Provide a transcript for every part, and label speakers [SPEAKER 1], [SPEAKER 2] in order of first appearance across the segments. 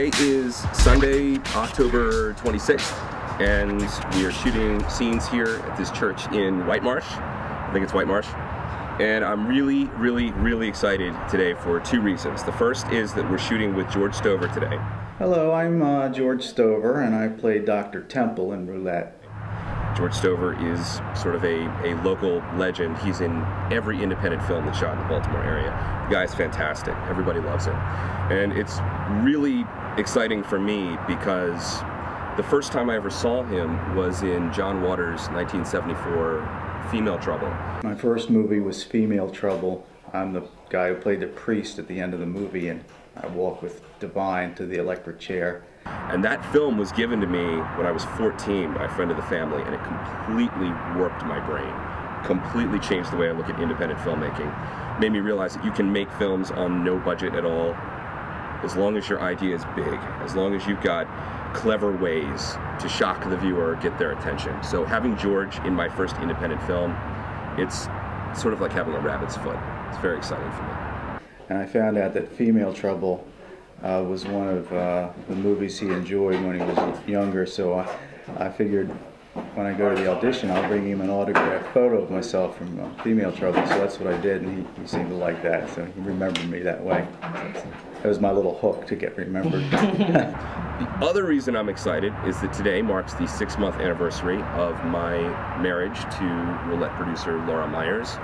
[SPEAKER 1] Today is Sunday, October 26th, and we are shooting scenes here at this church in White Marsh. I think it's White Marsh. And I'm really excited today for two reasons. The first is that we're shooting with George Stover today.
[SPEAKER 2] Hello, I'm George Stover, and I play Dr. Temple in Roulette.
[SPEAKER 1] George Stover is sort of a local legend. He's in every independent film that's shot in the Baltimore area. The guy's fantastic. Everybody loves him. And it's really exciting for me because the first time I ever saw him was in John Waters' 1974 Female Trouble.
[SPEAKER 2] My first movie was Female Trouble. I'm the guy who played the priest at the end of the movie, and I walk with Divine to the electric chair.
[SPEAKER 1] And that film was given to me when I was 14 by a friend of the family, and it completely warped my brain. Completely changed the way I look at independent filmmaking. Made me realize that you can make films on no budget at all, as long as your idea is big, as long as you've got clever ways to shock the viewer, get their attention. So having George in my first independent film, it's sort of like having a rabbit's foot. It's very exciting for me.
[SPEAKER 2] And I found out that Female Trouble was one of the movies he enjoyed when he was younger, so I figured when I go to the audition, I'll bring him an autographed photo of myself from Female Trouble. So that's what I did, and he seemed to like that, so he remembered me that way. That was my little hook to get remembered.
[SPEAKER 1] The other reason I'm excited is that today marks the 6-month anniversary of my marriage to roulette producer Laura Myers.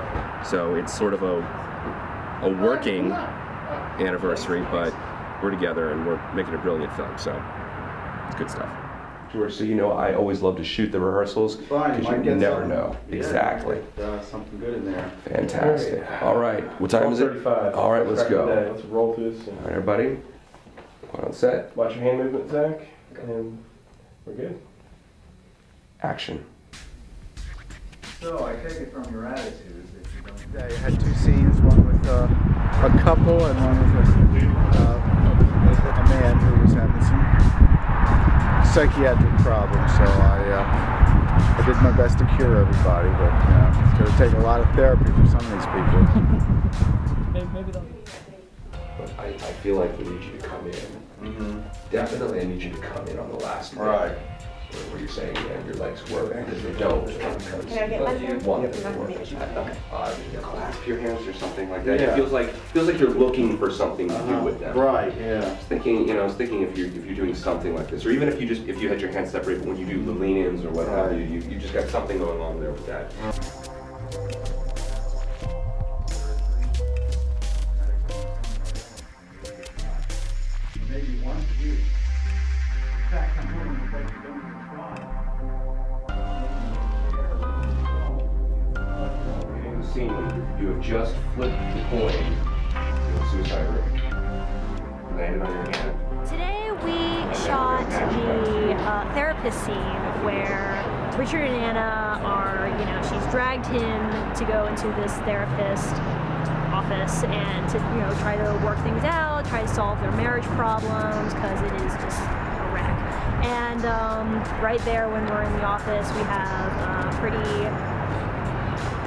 [SPEAKER 1] So it's sort of a working anniversary, but we're together and we're making a brilliant film, so it's good stuff. George, so you know I always love to shoot the rehearsals because you never know. Yeah, exactly.
[SPEAKER 2] Something good in there.
[SPEAKER 1] Fantastic. All right. What time is it? All right, let's go.
[SPEAKER 3] Let's roll through this.
[SPEAKER 1] All right, everybody. Quiet on set.
[SPEAKER 3] Watch your hand movement, Zach, and we're good.
[SPEAKER 1] Action.
[SPEAKER 2] So I take it from your attitude that you don't... I had two scenes, one with a couple and one with a man who was having some psychiatric problems. So I did my best to cure everybody, but it's going to take a lot of therapy for some of these people.
[SPEAKER 4] Maybe they'll...
[SPEAKER 1] But I feel like we need you to come in. Definitely I need you to come in on the last day.
[SPEAKER 2] Right.
[SPEAKER 1] Where you're saying, yeah, your legs work, because they don't.
[SPEAKER 4] Can I get my phone?
[SPEAKER 1] One, clasp your hands or something like that. Yeah. It feels like you're looking for something to do with them.
[SPEAKER 2] Right. Yeah.
[SPEAKER 1] I was thinking if you're doing something like this, or even if you had your hands separated, but when you do the lean-ins or what have you, you just got something going on there with that.
[SPEAKER 2] Maybe once a week. In fact, I'm hoping that you don't even try.
[SPEAKER 1] In the scene, you have just flipped the coin in the suicide room. Landed on your hand.
[SPEAKER 4] Today we shot the therapist scene where Richard and Anna are, she's dragged him to go into this therapist office and to, try to work things out, try to solve their marriage problems, because it is just a wreck. And right there when we're in the office, we have a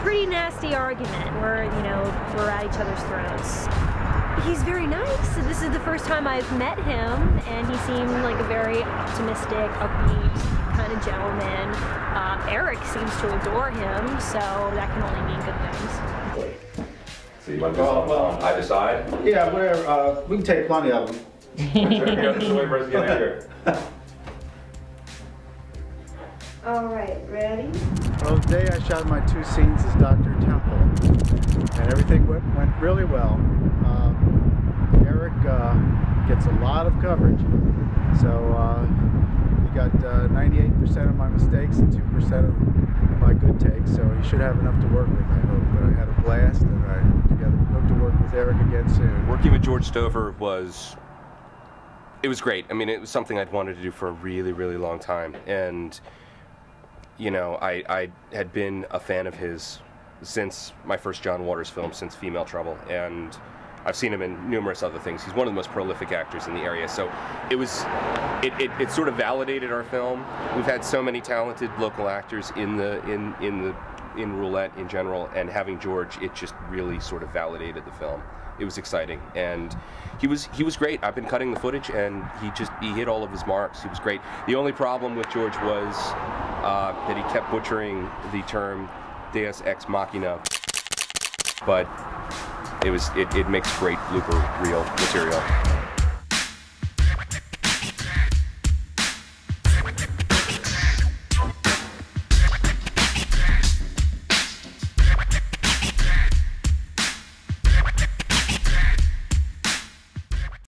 [SPEAKER 4] pretty nasty argument where, we're at each other's throats. He's very nice. This is the first time I've met him, and he seemed like a very optimistic, upbeat kind of gentleman. Erik seems to adore him, so that can only mean good things.
[SPEAKER 1] So you want to do something on either side?
[SPEAKER 2] Yeah, whatever. We can take plenty of them.
[SPEAKER 1] This is the way for us to get in here.
[SPEAKER 5] All right, ready?
[SPEAKER 2] Well, today I shot my two scenes as Dr. Temple, and everything went really well. Erik gets a lot of coverage, so he got 98% of my mistakes and 2% of my good takes, so he should have enough to work with, I hope. But I had a blast, and I hope to work with Erik again soon.
[SPEAKER 1] Working with George Stover was great. I mean, it was something I'd wanted to do for a really long time, and I had been a fan of his since my first John Waters film, since Female Trouble, and I've seen him in numerous other things. He's one of the most prolific actors in the area, so it sort of validated our film. We've had so many talented local actors in roulette in general, and having George, it just really sort of validated the film. it was exciting. And he was great. I've been cutting the footage, and he hit all of his marks. He was great. The only problem with George was that he kept butchering the term Deus Ex Machina, but it makes great blooper reel material.